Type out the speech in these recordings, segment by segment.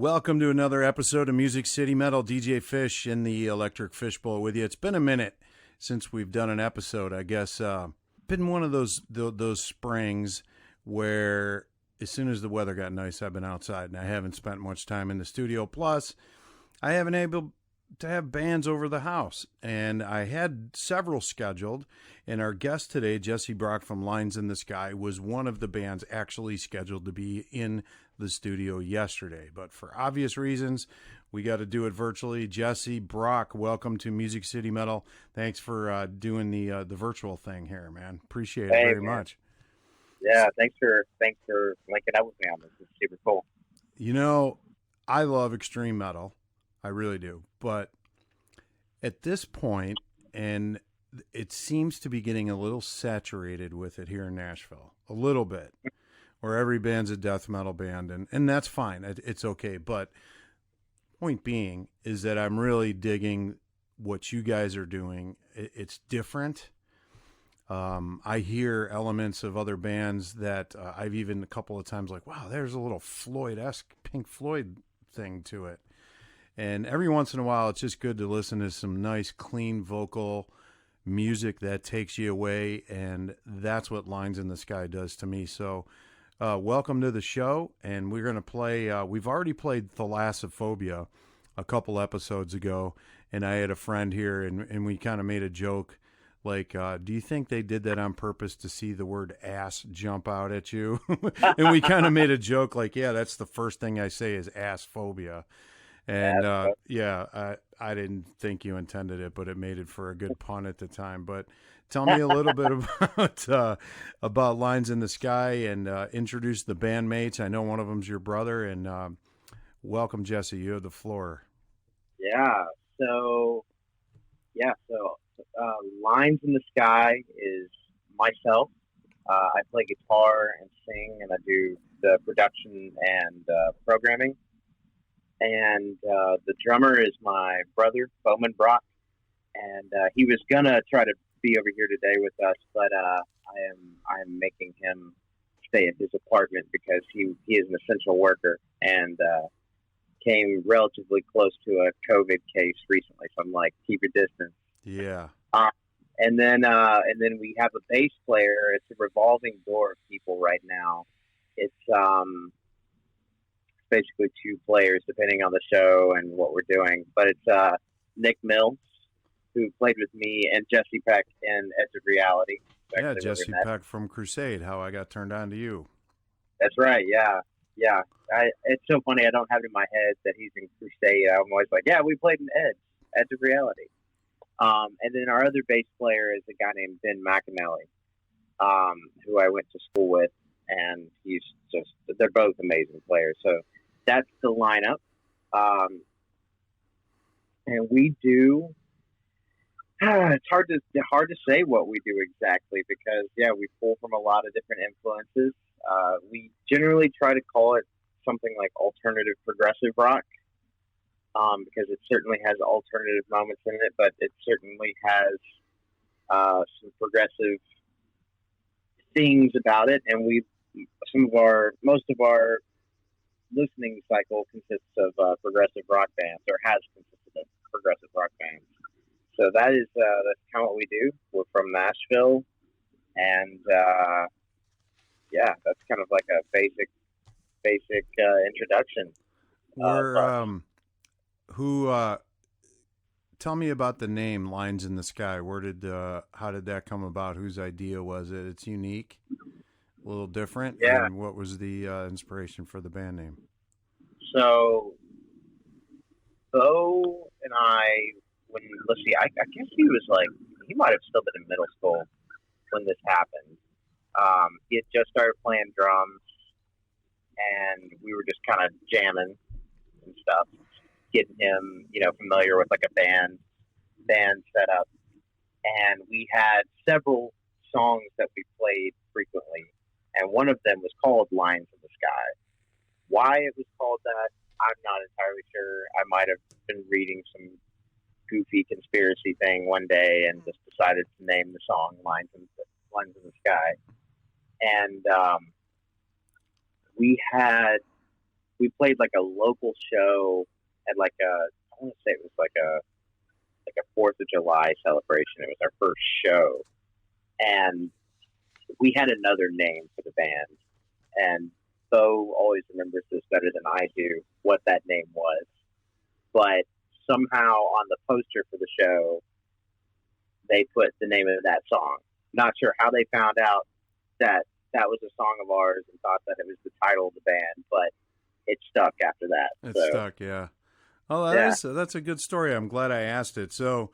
Welcome to another episode of Music City Metal. DJ Fish in the Electric Fishbowl with you. It's been a minute since we've done an episode. I guess been one of those springs where as soon as the weather got nice, I've been outside and I haven't spent much time in the studio. Plus, I haven't able to have bands over the house, and I had several scheduled. And our guest today, Jesse Brock from Lines in the Sky, was one of the bands actually scheduled to be in the studio yesterday, but for obvious reasons, we got to do it virtually. Jesse Brock, welcome to Music City Metal. Thanks for doing the virtual thing here, man. Appreciate it very much. Yeah, thanks for linking up with me on this. It's super cool. You know, I love extreme metal, I really do, but at this point, and it seems to be getting a little saturated with it here in Nashville, a little bit. Where every band's a death metal band, and that's fine. It's okay. But point being is that I'm really digging what you guys are doing. It's different. I hear elements of other bands that I've even a couple of times like, wow, there's a little Floyd-esque Pink Floyd thing to it. And every once in a while, it's just good to listen to some nice, clean vocal music that takes you away, and that's what Lines in the Sky does to me. So welcome to the show, and we're going to play, we've already played Thalassophobia a couple episodes ago, and I had a friend here, and we kind of made a joke, like, do you think they did that on purpose to see the word ass jump out at you? And we kind of made a joke, like, yeah, that's the first thing I say is ass phobia. And I didn't think you intended it, but it made it for a good pun at the time. But tell me a little bit about Lines in the Sky and introduce the bandmates. I know one of them's your brother, and welcome, Jesse. You have the floor. So Lines in the Sky is myself. I play guitar and sing, and I do the production and programming. And the drummer is my brother, Bowman Brock, and he was gonna try to be over here today with us, but I am making him stay at his apartment because he is an essential worker and came relatively close to a COVID case recently. So I'm like, keep your distance. Yeah. And then we have a bass player. It's a revolving door of people right now. It's basically two players depending on the show and what we're doing, but it's Nick Mills, who played with me, and Jesse Peck in Edge of Reality. Yeah, Jesse Peck from Crusade, How I Got Turned On to You. That's right, yeah. It's so funny, I don't have it in my head that he's in Crusade. I'm always like, yeah, we played in Edge of Reality. And then our other bass player is a guy named Ben McAnally, who I went to school with, and they're both amazing players. So that's the lineup. And we do... it's hard to say what we do exactly because we pull from a lot of different influences. We generally try to call it something like alternative progressive rock because it certainly has alternative moments in it, but it certainly has some progressive things about it. And most of our listening cycle consists of progressive rock bands, or has consisted of progressive rock bands. So that's kind of what we do. We're from Nashville, and that's kind of like a basic introduction. Tell me about the name Lines in the Sky. How did that come about? Whose idea was it? It's unique, a little different. Yeah. And what was the inspiration for the band name? So, Bo and I. I guess he might have still been in middle school when this happened. He had just started playing drums, and we were just kind of jamming and stuff, getting him, familiar with like a band setup. And we had several songs that we played frequently, and one of them was called Lines in the Sky. Why it was called that, I'm not entirely sure. I might have been reading some goofy conspiracy thing one day and just decided to name the song Lines in the Sky. And we had we played like a local show at like I want to say it was like a 4th of July celebration. It was our first show, and we had another name for the band, and Bo always remembers this better than I do what that name was. But somehow on the poster for the show, they put the name of that song. Not sure how they found out that that was a song of ours and thought that it was the title of the band, but it stuck after that. It stuck, yeah. Oh, that's a good story. I'm glad I asked it. So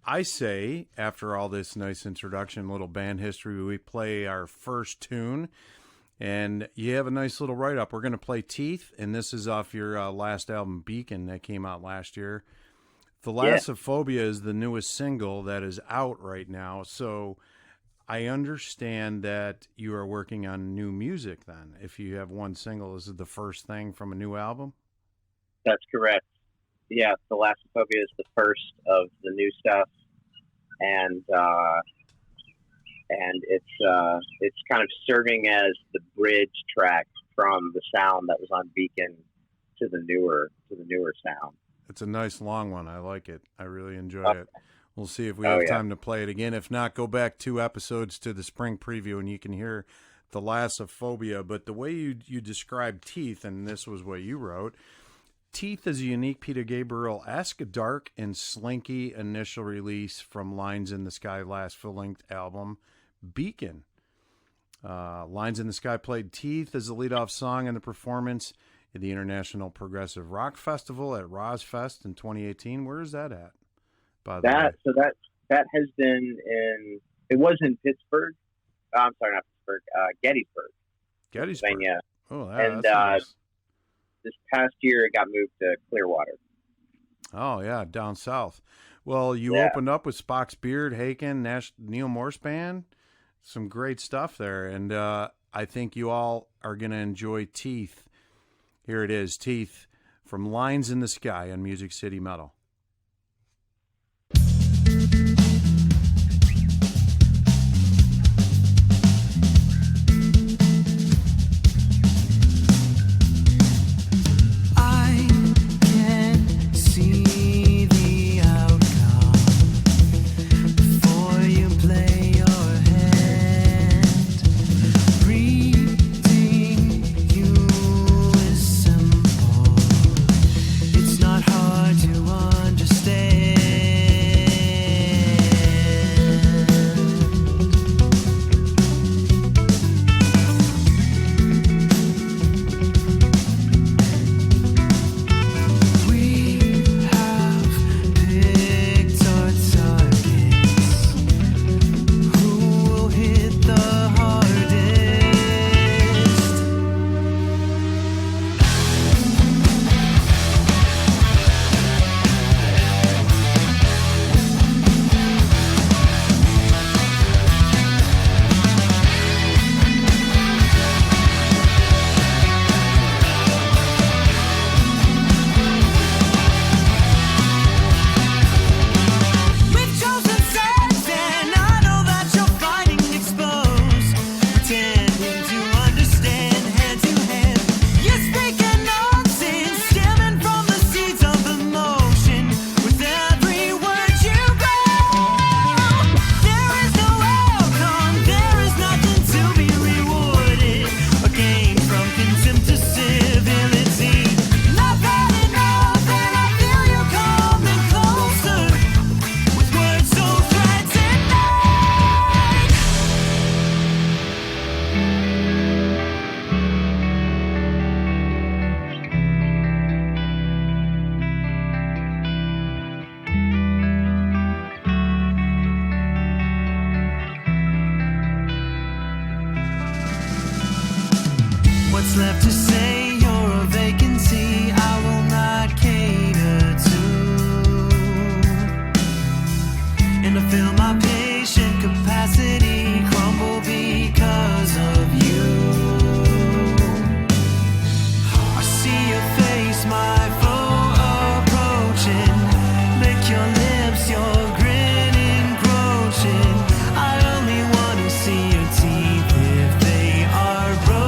I say, after all this nice introduction, little band history, we play our first tune, and you have a nice little write-up. We're going to play Teeth, and this is off your last album, Beacon, that came out last year. Thalassophobia is the newest single that is out right now, so I understand that you are working on new music then. If you have one single, this is the first thing from a new album? That's correct. Yeah, Thalassophobia is the first of the new stuff, and it's kind of serving as the bridge track from the sound that was on Beacon to the newer sound. It's a nice long one. I like it. I really enjoy it. We'll see if we have time to play it again. If not, go back 2 episodes to the spring preview and you can hear Thalassophobia. But the way you described Teeth, and this was what you wrote, Teeth is a unique Peter Gabriel-esque, dark and slinky initial release from Lines in the Sky last full-length album, Beacon. Lines in the Sky played Teeth as the lead-off song in the performance at the International Progressive Rock Festival at Rozfest in 2018. Where is that at, by the way? So that has been in, it was in Pittsburgh. I'm sorry, not Pittsburgh, Gettysburg. Pennsylvania. Oh, that's nice. This past year, it got moved to Clearwater. Oh, yeah, down south. Well, you opened up with Spock's Beard, Haken, Neil Morse Band. Some great stuff there. And I think you all are going to enjoy Teeth. Here it is, Teeth, from Lines in the Sky on Music City Metal. What's left to say? You're a vacancy I will not cater to, and I feel my patient capacity crumble because of you. I see your face, my foe approaching. Lick your lips, your grin encroaching. I only want to see your teeth if they are broken.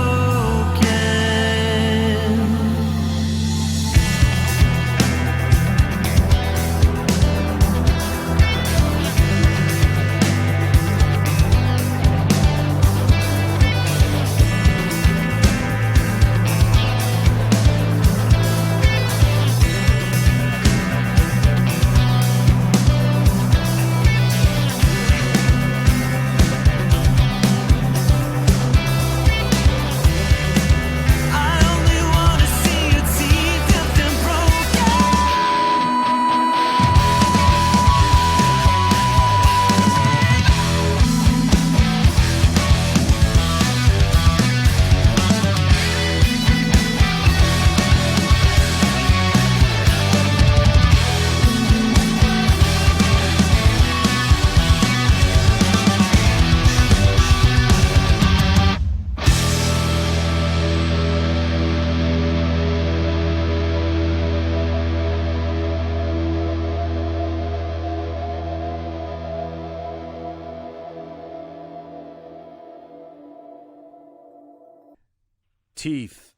Teeth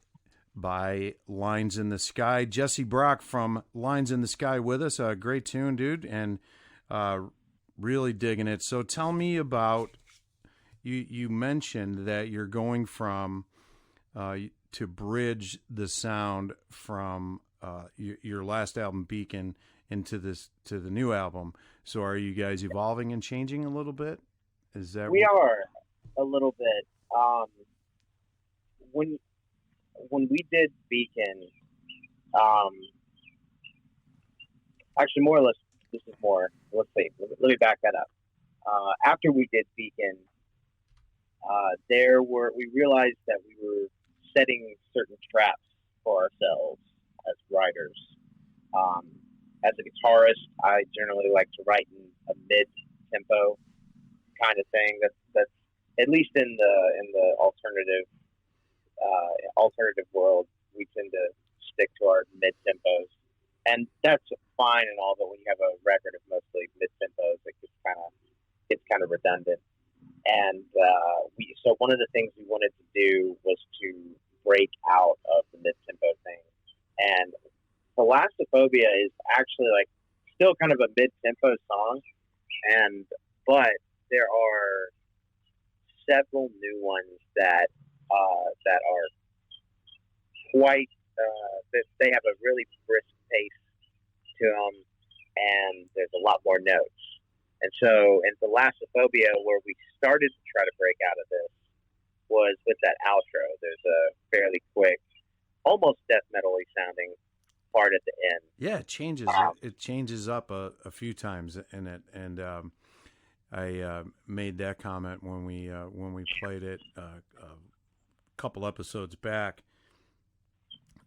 by Lines in the Sky. Jesse Brock from Lines in the Sky with us. A great tune, dude, and really digging it. So tell me about, you mentioned that you're going from to bridge the sound from your last album, Beacon, into to the new album. So are you guys evolving and changing a little bit? Is that we are a little bit. When we did Beacon, actually more or less, this is more. Let's see. Let me back that up. After we did Beacon, we realized that we were setting certain traps for ourselves as writers. As a guitarist, I generally like to write in a mid-tempo kind of thing. That's at least in the alternative world, we tend to stick to our mid-tempos, and that's fine and all. But when you have a record of mostly mid-tempos, it gets kind of redundant. And so one of the things we wanted to do was to break out of the mid-tempo thing. And Thalassophobia is actually like still kind of a mid-tempo song, but there are several new ones that are quite. They have a really brisk pace to them, and there's a lot more notes. And so in Thalassophobia, where we started to try to break out of this, was with that outro. There's a fairly quick, almost death metal-y sounding part at the end. Yeah, it changes. It changes up a few times in it, and I made that comment when we played it a couple episodes back.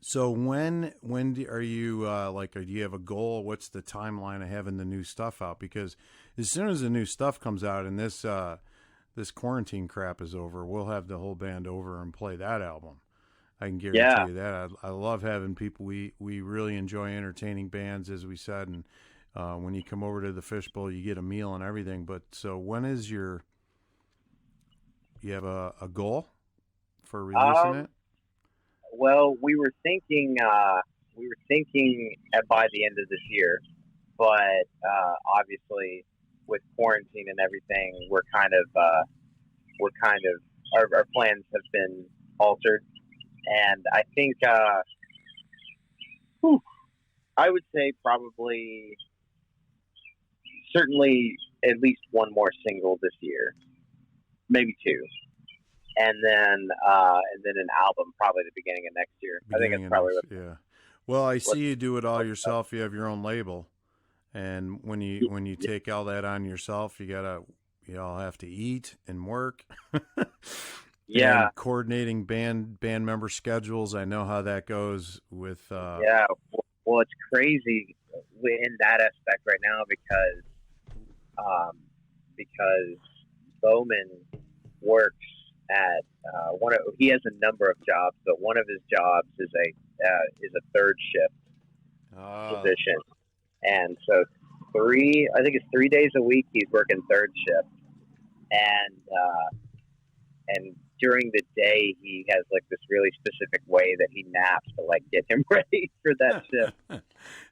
So are you do you have a goal? What's the timeline of having the new stuff out? Because as soon as the new stuff comes out and this quarantine crap is over, we'll have the whole band over and play that album. I can guarantee you that. I love having people. We really enjoy entertaining bands, as we said, and when you come over to the Fishbowl, you get a meal and everything. But so when is you have a goal for releasing it? Well, we were thinking by the end of this year, but obviously with quarantine and everything, our plans have been altered, and I think I would say probably certainly at least one more single this year, maybe two. And then an album probably the beginning of next year. I think it's probably yeah. Well, I see you do it all yourself. You have your own label, and when you take all that on yourself, you all have to eat and work. Yeah, and coordinating band member schedules. I know how that goes with. Yeah, well, it's crazy in that aspect right now because Bowman works at he has a number of jobs, but one of his jobs is a third shift position, and so 3 days a week he's working third shift, and during the day he has like this really specific way that he naps to like get him ready for that shift.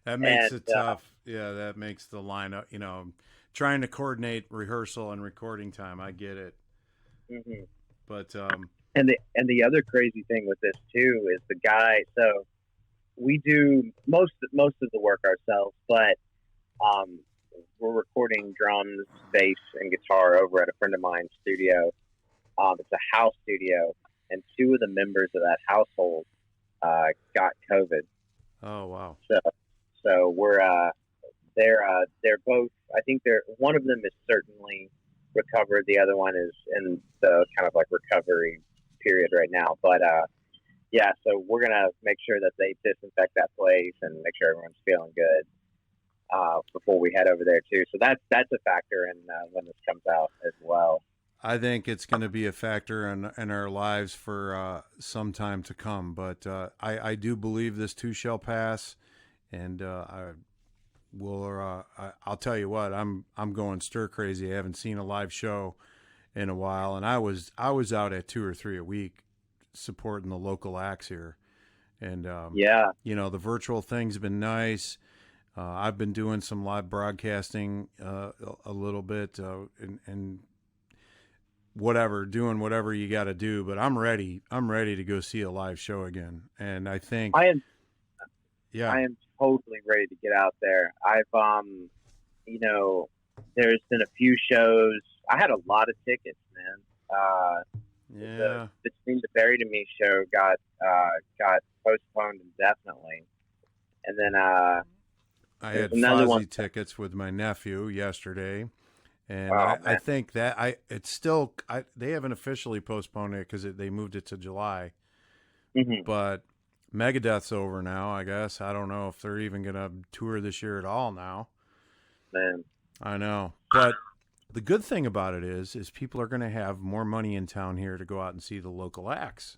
That makes it tough. Yeah, that makes the lineup. Trying to coordinate rehearsal and recording time. I get it. Mm-hmm. But and the other crazy thing with this too is the guy. So we do most of the work ourselves, but we're recording drums, bass, and guitar over at a friend of mine's studio. It's a house studio, and 2 of the members of that household got COVID. Oh wow! So we're they're both. I think one of them is certainly recovered. The other one is in the kind of like recovery period right now. But so we're gonna make sure that they disinfect that place and make sure everyone's feeling good before we head over there too. So that's a factor in when this comes out as well. I think it's going to be a factor in our lives for some time to come. But I do believe this too shall pass, and I'll tell you what, I'm going stir crazy. I haven't seen a live show in a while, and I was out at 2 or 3 a week supporting the local acts here. And, Yeah. you know, the virtual thing's been nice. I've been doing some live broadcasting a little bit and doing whatever you got to do. But I'm ready. I'm ready to go see a live show again. And I think I am yeah, totally ready to get out there. I've you know, there's been a few shows. I had a lot of tickets, man. yeah. Between the Buried in Me show got postponed indefinitely, and then I had another one. Fozzy tickets with my nephew yesterday, and Oh, I think that they haven't officially postponed it because they moved it to July. Mhm. But Megadeth's over now, I guess. I don't know if they're even going to tour this year at all now. Man. I know. But the good thing about it is people are going to have more money in town here to go out and see the local acts.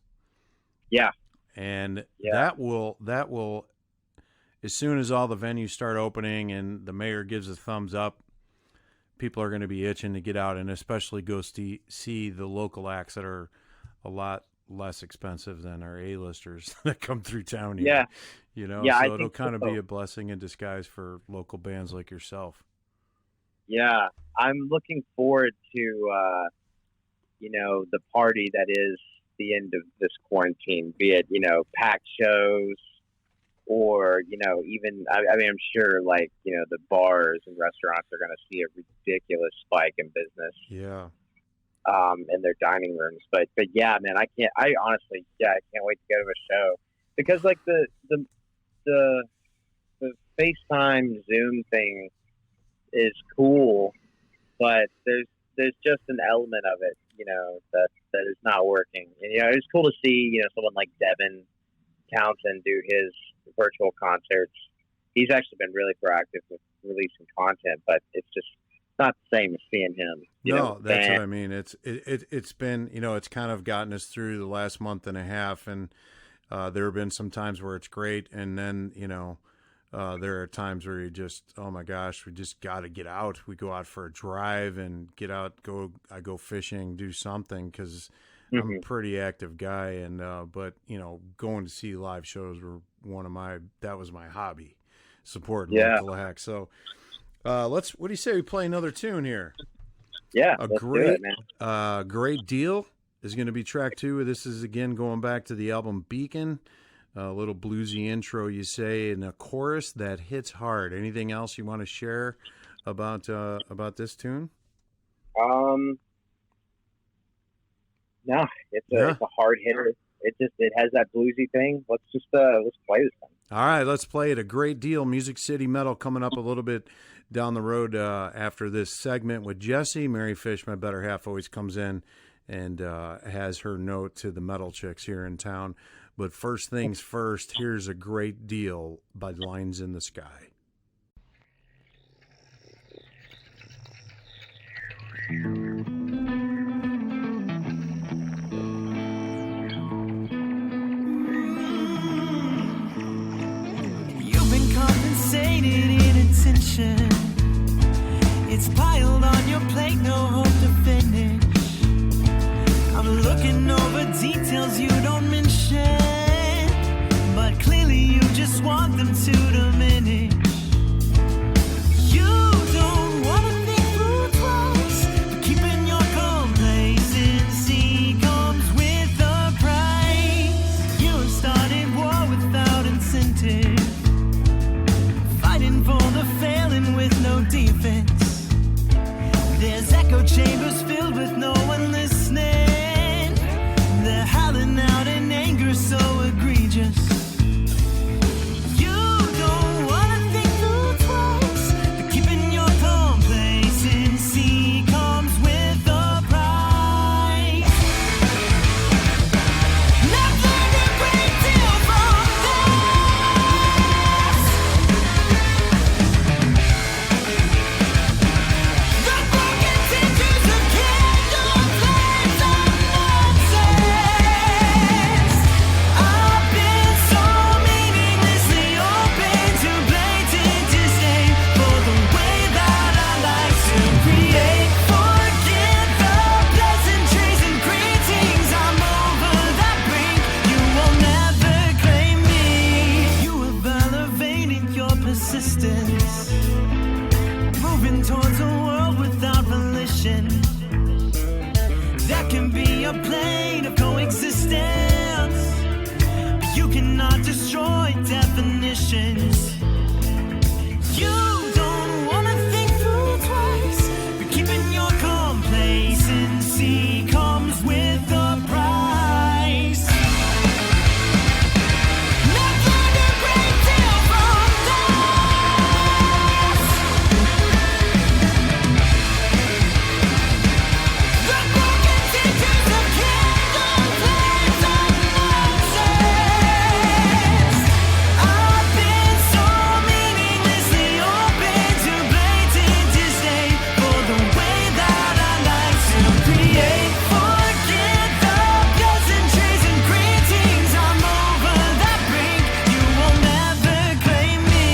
Yeah. And Yeah. that will, as soon as all the venues start opening and the mayor gives a thumbs up, people are going to be itching to get out and especially go see the local acts that are a lot less expensive than our A-listers that come through town here. Yeah. You know, Yeah, I so it'll think kind of so. be a blessing in disguise for local bands like yourself. Yeah, I'm looking forward to, you know, the party that is the end of this quarantine, be it, you know, packed shows or, you know, even, I mean, I'm sure, like, you know, the bars and restaurants are going to see a ridiculous spike in business Yeah. in their dining rooms. But yeah, man, I honestly, I can't wait to go to a show because, like, the FaceTime Zoom thing is cool, but there's just an element of it, you know, that is not working. And, you know, it's cool to see, you know, someone like Devin Townsend do his virtual concerts. He's actually been really proactive with releasing content, but it's just not the same as seeing him. No, that's what I mean. It's been, you know, it's kind of gotten us through the last month and a half, and there have been some times where it's great, and then, you know, there are times where you just, oh my gosh, we just got to get out. We go out for a drive and get out. I go fishing, do something because I'm a pretty active guy, and but you know, going to see live shows were that was my hobby, supporting local acts. So what do you say we play another tune here? Yeah, a let's great, do it, man. Great Deal is going to be track 2. This is again going back to the album Beacon. A little bluesy intro, you say, and a chorus that hits hard. Anything else you want to share about this tune? No, it's a hard hitter. It has that bluesy thing. Let's play this thing. All right, let's play it. A Great Deal, Music City Metal, coming up a little bit down the road after this segment with Jesse. Mary Fish, my better half, always comes in and has her note to the metal chicks here in town. But first things first, here's A Great Deal by Lines in the Sky. You've been compensated in attention. It's piled on your plate, no hope to finish. I'm looking over details you don't mention, but clearly you just want them to diminish. You don't want to think through twice, but keeping your complacency comes with a price. You started war without incentive, fighting for the failing with no defense. There's echo chambers filled with no one listening. They're howling out in anger so egregious. You don't want to think through twice, but keeping your complacency comes with a price. Nothing a great deal from that. a plane of coexistence. But you cannot destroy definitions. You don't wanna think through twice. But keeping your complacency comes with a price. Not learned a great deal from this. The broken teachers of kingdom plays on nonsense. I've been so meaninglessly open to blatant disdain for the way that I like to create. Forget the pleasantries and greetings. I'm over that brink. You will never claim me.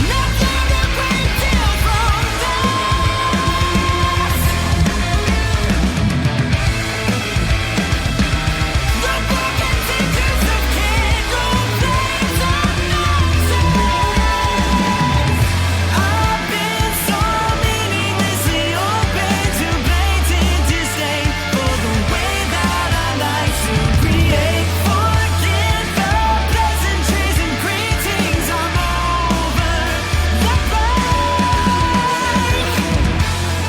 Not learned a great deal from this. The broken teachers of kingdom plays on nonsense. I've been so meaninglessly open to blatant disdain for the way that I like to create. Forget the pleasantries and greetings. I'm over that break.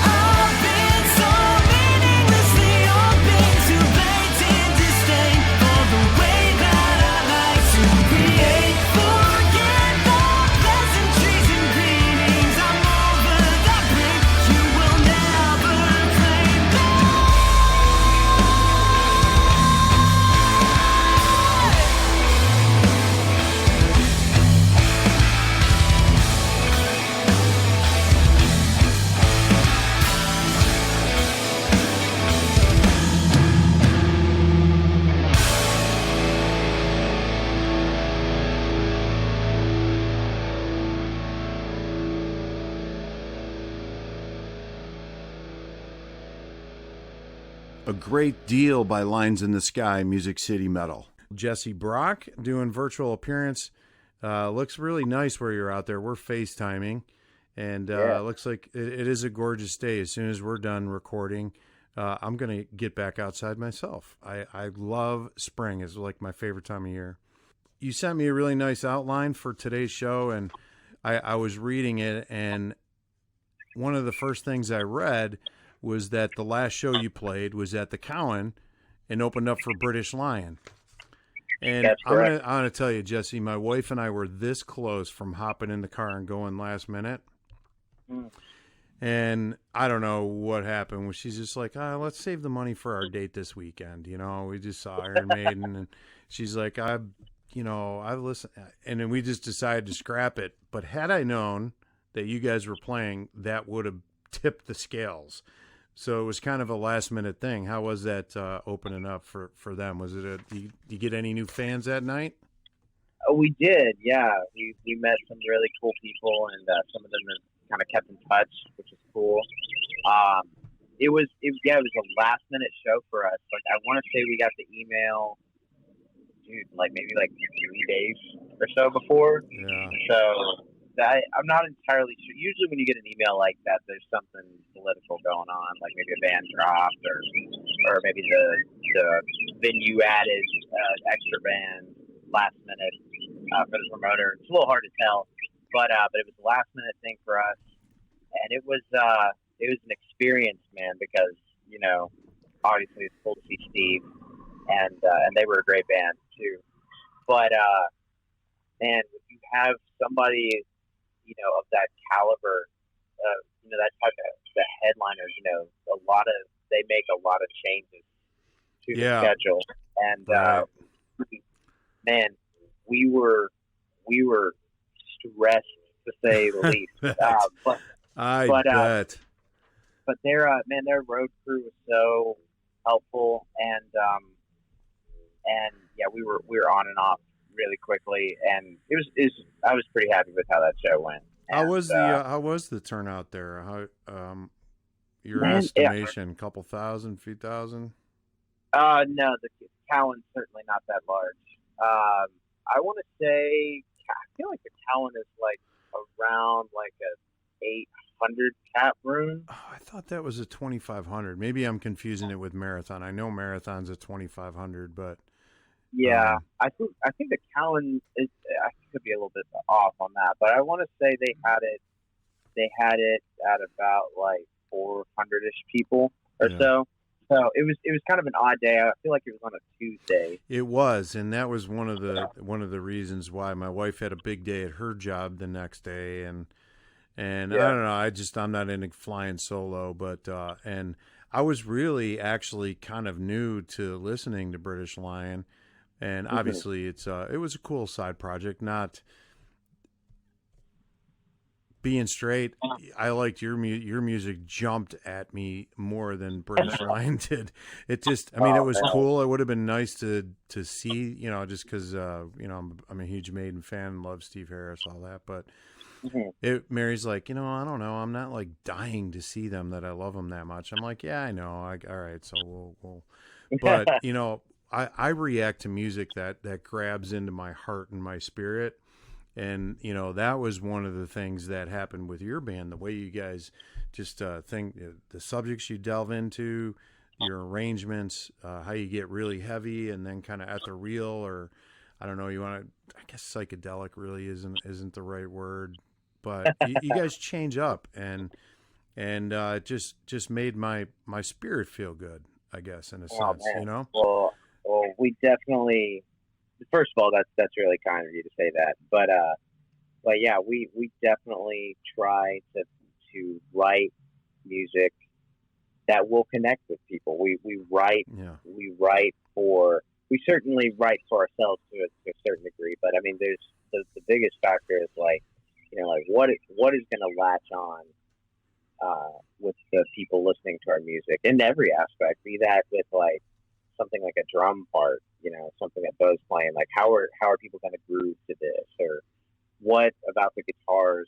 I've been so meaninglessly open to blatant disdain for the way that I like to create. Forget the pleasantries and greetings. I'm over that brink. You will never claim me. A Great Deal by Lines in the Sky, Music City Metal. Jesse Brock doing virtual appearance. Looks really nice where you're out there. We're FaceTiming, and Yeah. looks like it is a gorgeous day. As soon as we're done recording, I'm going to get back outside myself. I love spring. It's like my favorite time of year. You sent me a really nice outline for today's show, and I was reading it, and one of the first things I read was that the last show you played was at the Cowan and opened up for British Lion. And That's I'm correct. gonna tell you, Jesse, my wife and I were this close from hopping in the car and going last minute. Mm. And I don't know what happened. She's just like, let's save the money for our date this weekend. You know, we just saw Iron Maiden, and she's like, I've listened, and then we just decided to scrap it. But had I known that you guys were playing, that would have tipped the scales. So it was kind of a last minute thing. How was that opening up for them? Was it did you get any new fans that night? Oh, we did, yeah. We met some really cool people, and some of them have kind of kept in touch, which is cool. it was a last minute show for us. Like I want to say we got the email, dude, like maybe like 3 days or so before. Yeah. So I'm not entirely sure. Usually when you get an email like that, there's something political going on, like maybe a band dropped or maybe the venue added extra band last minute for the promoter. It's a little hard to tell, but it was a last minute thing for us, and it was an experience, man, because obviously it's cool to see Steve, and they were a great band too. But man, if you have somebody of that caliber, that type of the headliner, they make a lot of changes to the schedule, and man, we were stressed to say the least. But their road crew was so helpful, and yeah, we were on and off really quickly, and I was pretty happy with how that show went. How was the turnout there? How your estimation? Couple thousand, few thousand? No, the Cowan's certainly not that large. I want to say, I feel like the Cowan is like around like a 800 cap room. Oh, I thought that was a 2,500. Maybe I'm confusing it with Marathon. I know Marathon's a 2,500, but yeah, I think the Cowan is. I could be a little bit off on that, but I want to say they had it at about like 400-ish people or so. So it was kind of an odd day. I feel like it was on a Tuesday. It was, and that was one of the reasons why my wife had a big day at her job the next day, and I don't know. I'm not into flying solo, but and I was really actually kind of new to listening to British Lion, and obviously it was a cool side project. Not being straight, I liked your music jumped at me more than British Lion did. It just, I mean, it was cool. It would have been nice to see, just because, I'm a huge Maiden fan, love Steve Harris, all that. But Mary's like, I don't know. I'm not like dying to see them, that I love them that much. I'm like, yeah, I know. All right. So we'll, but I react to music that grabs into my heart and my spirit. And, that was one of the things that happened with your band, the way you guys just think, the subjects you delve into, your arrangements, how you get really heavy and then kind of at the real, or I don't know, I guess psychedelic really isn't the right word, but you guys change up and just made my spirit feel good, I guess, in a sense, man. Well, we definitely. First of all, that's really kind of you to say that, but yeah, we definitely try to write music that will connect with people. We certainly write for ourselves to a certain degree, but I mean, there's the biggest factor is like what is going to latch on with the people listening to our music in every aspect, be that with like something like a drum part, something that Bo's playing, like how are people going to groove to this, or what about the guitars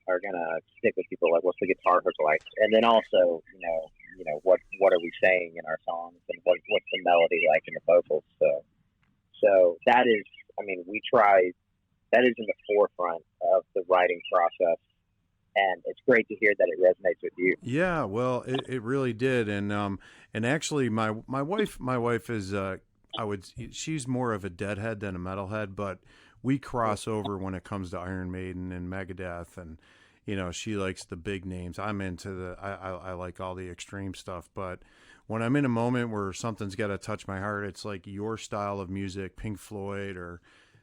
are gonna stick with people, like what's the guitar hook like, and then also what are we saying in our songs, and what's the melody like in the vocals. So that is, I mean, that is in the forefront of the writing process. And it's great to hear that it resonates with you. Yeah, well, it really did, and actually, my wife is she's more of a Deadhead than a metalhead, but we cross over when it comes to Iron Maiden and Megadeth, and she likes the big names. I'm into I like all the extreme stuff, but when I'm in a moment where something's got to touch my heart, it's like your style of music, Pink Floyd, or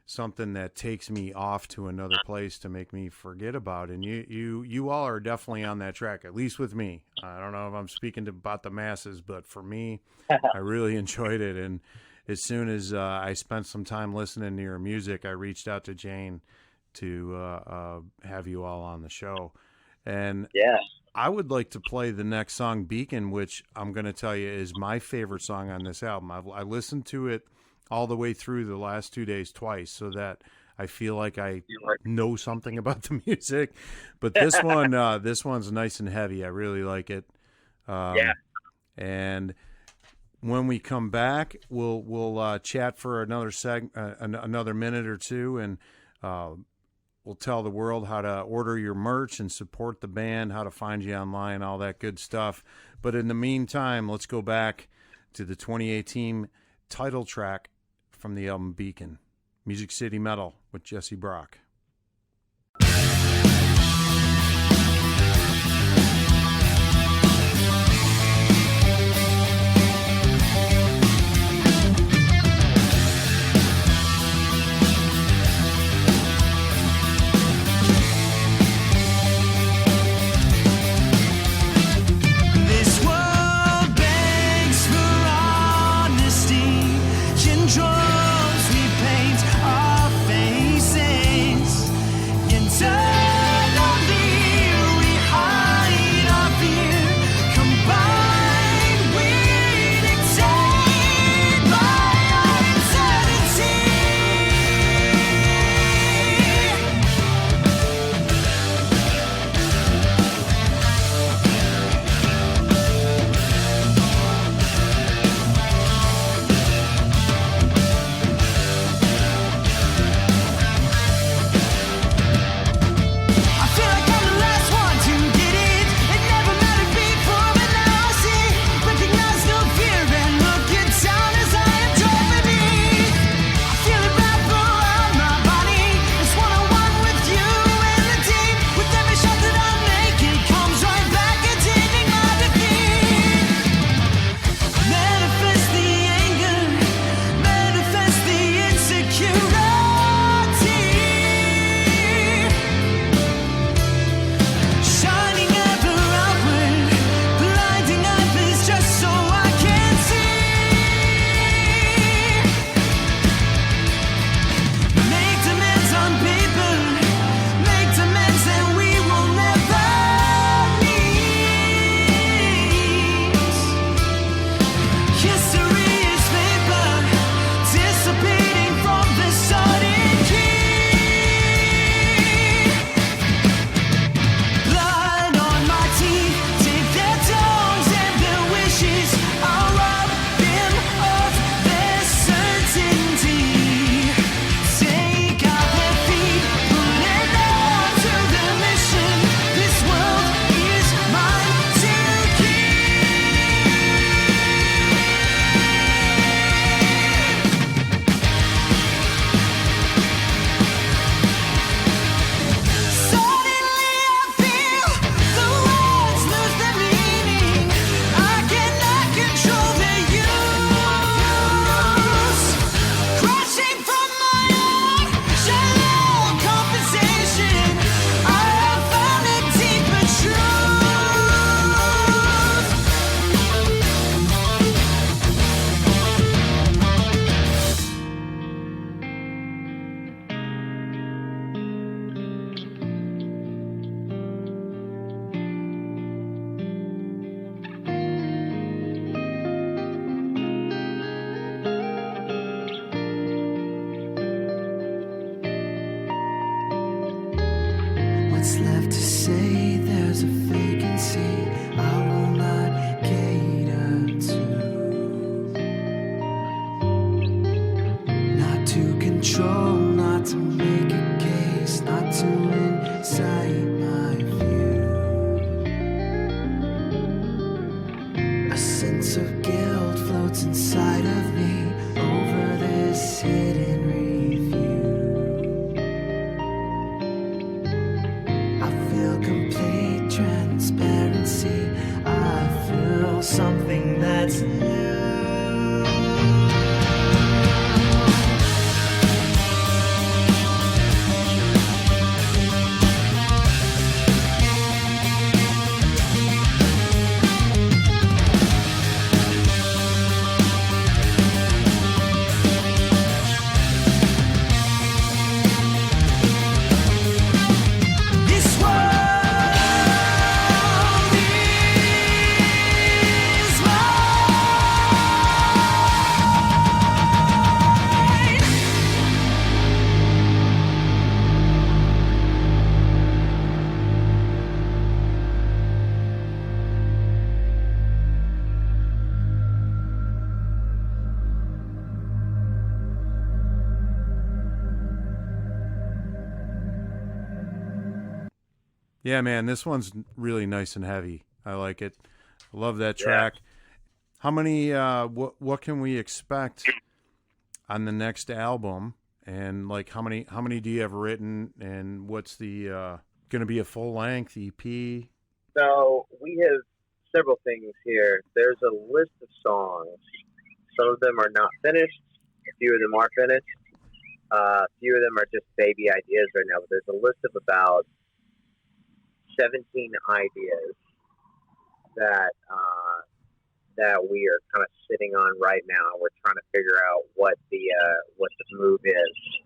something that takes me off to another place to make me forget about it. And you all are definitely on that track, at least with me. I don't know if I'm speaking about the masses, but for me, I really enjoyed it. And as soon as I spent some time listening to your music, I reached out to Jane to have you all on the show. And I would like to play the next song, Beacon, which I'm going to tell you is my favorite song on this album. I listened to it all the way through the last 2 days twice, so that I feel like I know something about the music. But this one's nice and heavy. I really like it. Yeah. And when we come back, we'll chat for another another minute or two, and we'll tell the world how to order your merch and support the band, how to find you online, all that good stuff. But in the meantime, let's go back to the 2018 title track from the album Beacon, Music City Metal with Jesse Brock. What's left to say? There's a vacancy I will not cater to. Not to control, not to make a case, not to incite my view. A sense of guilt floats inside of me over this hidden review. I feel compelled Yeah, man, this one's really nice and heavy. I like it. I love that Yeah. track. How many? What can we expect on the next album? And like, how many do you have written? And what's the going to be a full length EP? So we have several things here. There's a list of songs. Some of them are not finished. A few of them are finished. A few of them are just baby ideas right now. But there's a list of about 17 ideas that we are kind of sitting on right now. We're trying to figure out what the move is.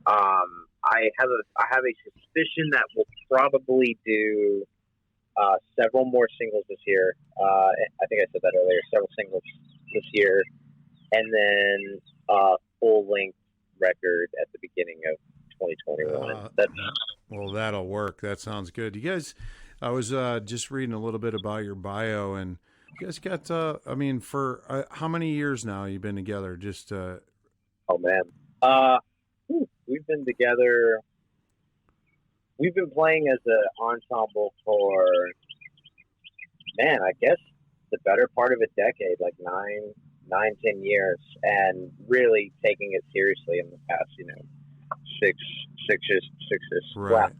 I have a suspicion that we'll probably do several more singles this year. I think I said that earlier. Several singles this year, and then a full length record at the beginning of 2021. Well, that'll work. That sounds good. You guys, I was just reading a little bit about your bio, and you guys got, for how many years now you've been together? Just oh man, we've been together. We've been playing as an ensemble for, man, I guess the better part of a decade, like 10 years, and really taking it seriously in the past,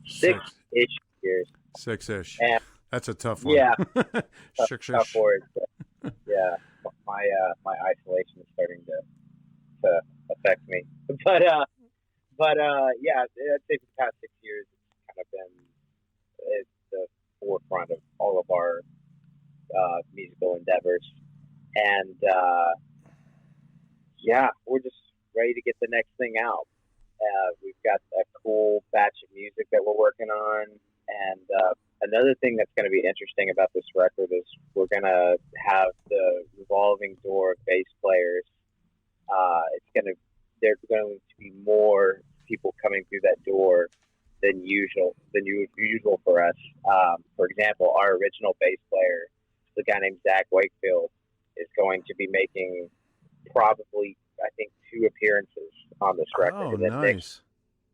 six-ish years. Six-ish. And that's a tough one. yeah, Six-ish. tough words. Yeah, my isolation is starting to affect me. But yeah, I'd say for the past 6 years, it's kind of been at the forefront of all of our musical endeavors, and yeah, we're just ready to get the next thing out. We've got a cool batch of music that we're working on, and another thing that's going to be interesting about this record is we're going to have the revolving door of bass players. There's going to be more people coming through that door than usual for us. For example, our original bass player, the guy named Zach Wakefield, is going to be making probably, I think, 2 appearances on this record. Oh, and then nice.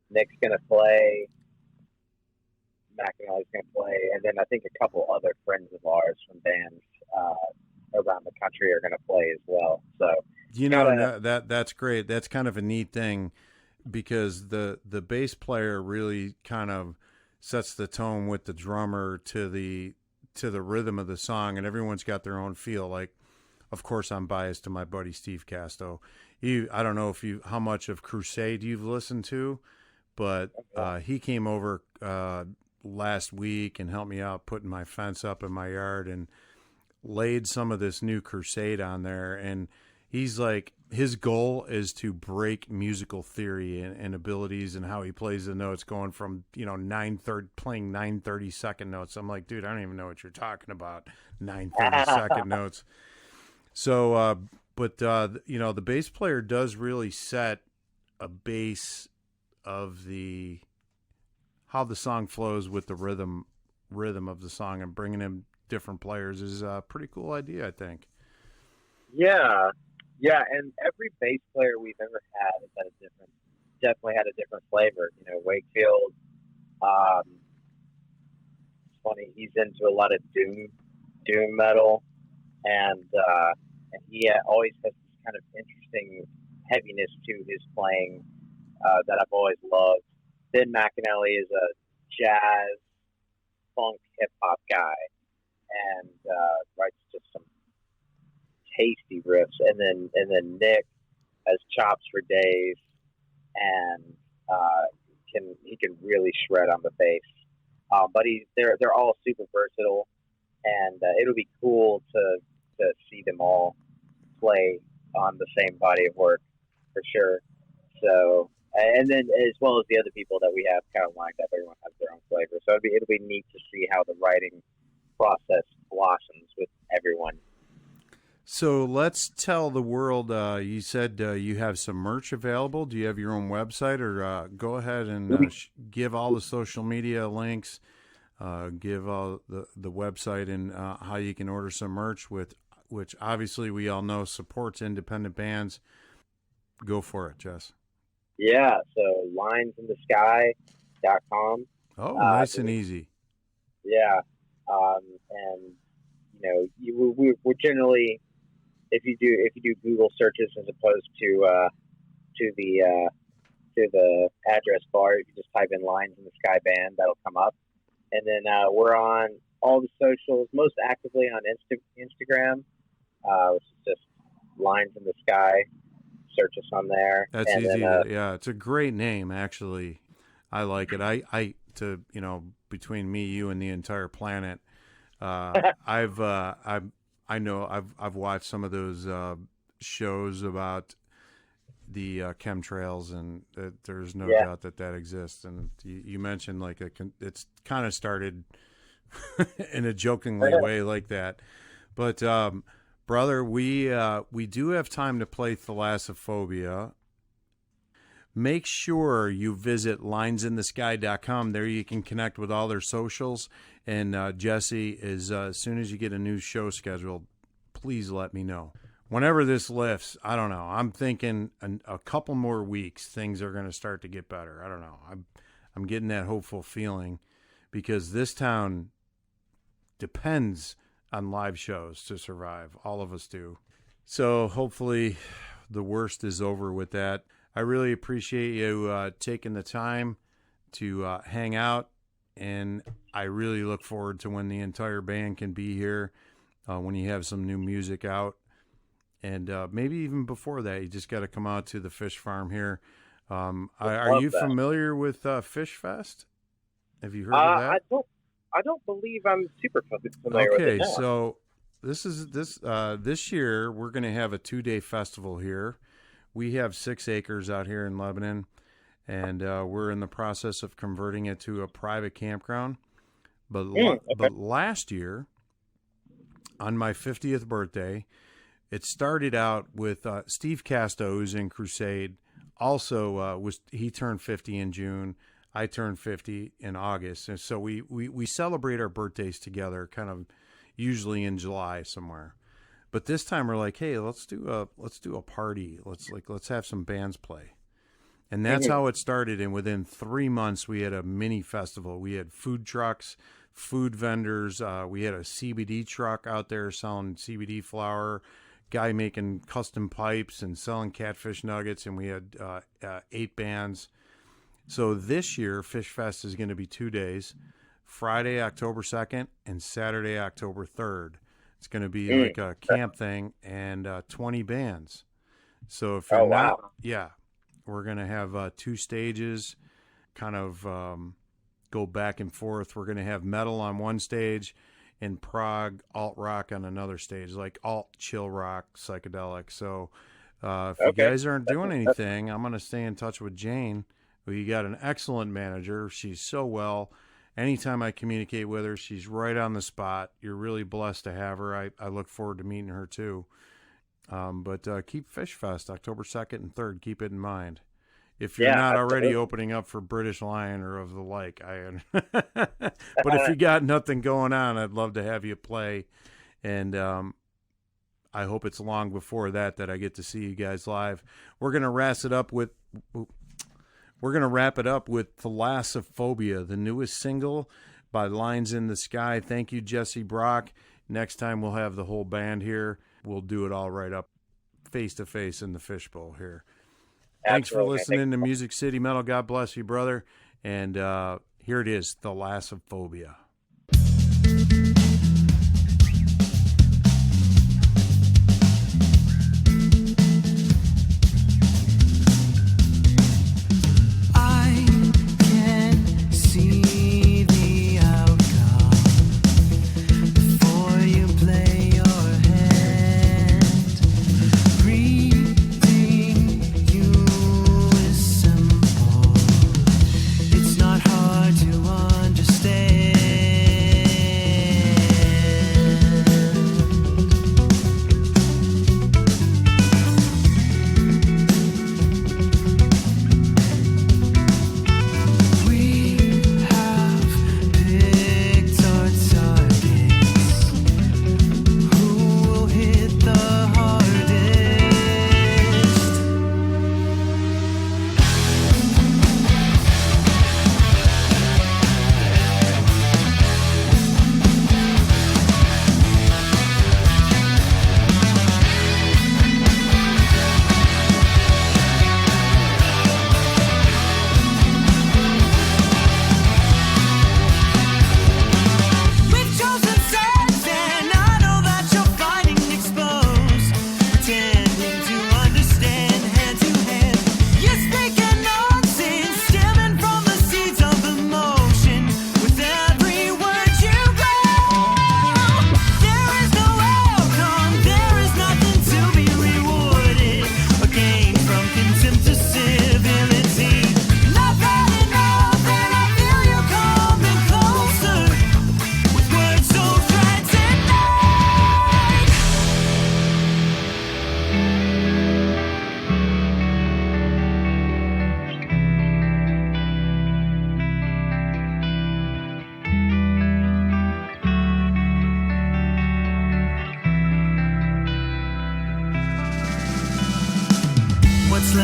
Nick's going to play. McAnally's going to play, and then I think a couple other friends of ours from bands around the country are going to play as well. So that's great. That's kind of a neat thing, because the bass player really kind of sets the tone with the drummer to the rhythm of the song, and everyone's got their own feel. Like, of course, I'm biased to my buddy Steve Casto. I don't know how much of Crusade you've listened to, but he came over last week and helped me out putting my fence up in my yard and laid some of this new Crusade on there. And he's like, his goal is to break musical theory and abilities and how he plays the notes, going from, playing 9/32 notes. I'm like, dude, I don't even know what you're talking about. 9/32 notes. So, but the bass player does really set a base of how the song flows with the rhythm of the song, and bringing in different players is a pretty cool idea, I think. Yeah, and every bass player we've ever had has definitely had a different flavor. Wakefield, it's funny, he's into a lot of doom metal, and he always has this kind of interesting heaviness to his playing that I've always loved. Ben McAnally is a jazz, funk, hip-hop guy, and writes just some tasty riffs. And then Nick has chops for days, and he can really shred on the bass. But they're all super versatile, and it'll be cool to see them all play on the same body of work for sure. So. And then, as well as the other people that we have kind of lined up, everyone has their own flavor. So it'll be neat to see how the writing process blossoms with everyone. So let's tell the world. You said you have some merch available. Do you have your own website, or go ahead and give all the social media links, give all the website and how you can order some merch, which obviously we all know supports independent bands. Go for it, Jess. Yeah, so linesinthe.sky.com. Oh, nice and easy. Yeah. And we're generally, if you do Google searches as opposed to the address bar, if you just type in Lines in the Sky Band, that'll come up. And then we're on all the socials, most actively on Instagram, which is just Lines in the Sky. Search us on there. That's easy. Yeah, it's a great name, actually. I like it. I between me, you, and the entire planet, I've watched some of those shows about the chemtrails, and there's no doubt that exists. And you mentioned it's kind of started in a jokingly way like that, but brother, we do have time to play Thalassophobia. Make sure you visit linesinthesky.com. There you can connect with all their socials. And Jesse, as soon as you get a new show scheduled, please let me know. Whenever this lifts, I don't know. I'm thinking a couple more weeks, things are going to start to get better. I don't know. I'm getting that hopeful feeling because this town depends on live shows to survive. All of us do. So hopefully the worst is over with that. I really appreciate you taking the time to hang out, and I really look forward to when the entire band can be here, when you have some new music out. And maybe even before that, you just got to come out to the fish farm here. Are you familiar with Fish Fest? Have you heard of that? I don't believe I'm super familiar with it. Okay, so this year we're going to have a 2-day festival here. We have 6 acres out here in Lebanon, and we're in the process of converting it to a private campground. But last year, on my 50th birthday, it started out with Steve Casto, who's in Crusade. Also, he turned 50 in June. I turned 50 in August, and so we celebrate our birthdays together, kind of usually in July somewhere. But this time we're like, hey, let's do a party. Let's have some bands play. And that's how it started. And within 3 months, we had a mini festival. We had food trucks, food vendors. We had a CBD truck out there selling CBD flower, guy making custom pipes and selling catfish nuggets. And we had 8 bands. So this year, Fish Fest is going to be 2 days, Friday, October 2nd, and Saturday, October 3rd. It's going to be like a camp thing, and 20 bands. So if you're we're going to have 2 stages, kind of go back and forth. We're going to have metal on one stage and prog, alt rock on another stage, like alt chill rock, psychedelic. So if you guys aren't doing anything, I'm going to stay in touch with Jane. We got an excellent manager. She's so well. Anytime I communicate with her, she's right on the spot. You're really blessed to have her. I look forward to meeting her too. But keep Fish Fest October 2nd and 3rd. Keep it in mind. If you're not already opening up for British Lion or of the like, but if you got nothing going on, I'd love to have you play. And I hope it's long before that I get to see you guys live. We're gonna wrap it up with Thalassophobia, the newest single by Lines in the Sky. Thank you, Jesse Brock. Next time we'll have the whole band here. We'll do it all right up face-to-face in the fishbowl here. Thanks for listening to Music City Metal. God bless you, brother. And here it is, Thalassophobia. It's not hard to understand.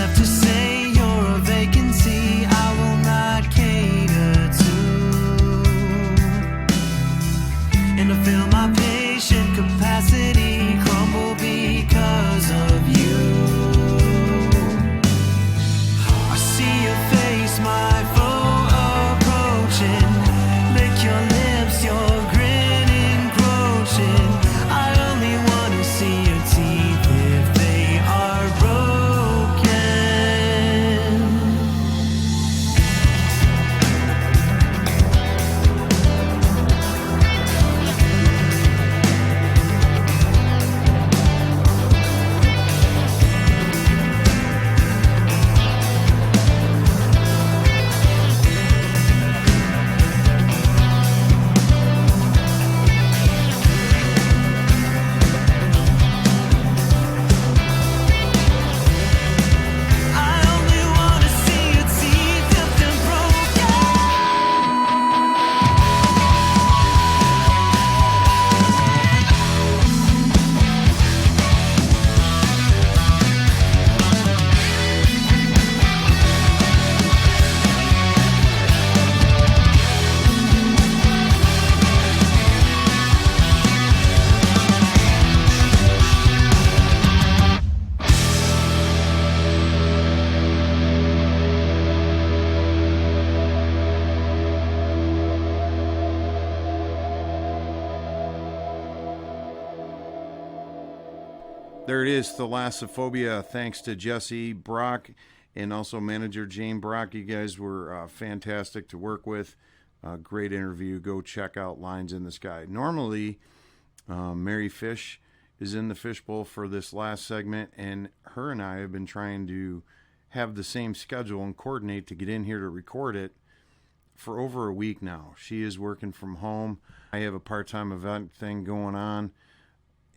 left to say you're a vacancy I will not cater to. And I feel my patient capacity crumble because of you. I see your face, my foe approaching. Lick your lips, your grin encroaching. I only wanna see your teeth if they are broken. I only wanna see your teeth if they're broken. There it is, Thalassophobia. Thanks to Jesse Brock and also manager Jane Brock. You guys were fantastic to work with. Great interview. Go check out Lines in the Sky. Normally, Mary Fish is in the fishbowl for this last segment, and her and I have been trying to have the same schedule and coordinate to get in here to record it for over a week now. She is working from home. I have a part-time event thing going on,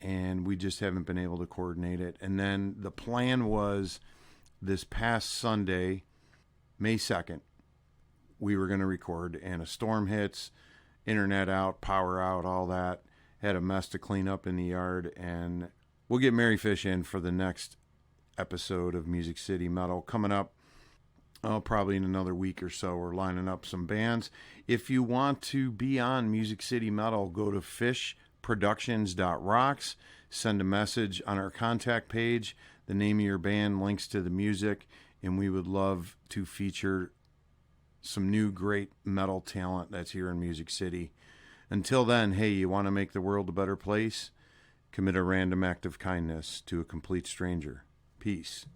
and we just haven't been able to coordinate it. And then the plan was this past Sunday, May 2nd, we were going to record, and a storm hits, internet out, power out, all that. Had a mess to clean up in the yard, and we'll get Mary Fish in for the next episode of Music City Metal coming up. Probably in another week or so. We're lining up some bands. If you want to be on Music City Metal, go to fishproductions.rocks. Send a message on our contact page, the name of your band, links to the music, and we would love to feature some new great metal talent that's here in Music City. Until then, hey, you want to make the world a better place? Commit a random act of kindness to a complete stranger. Peace.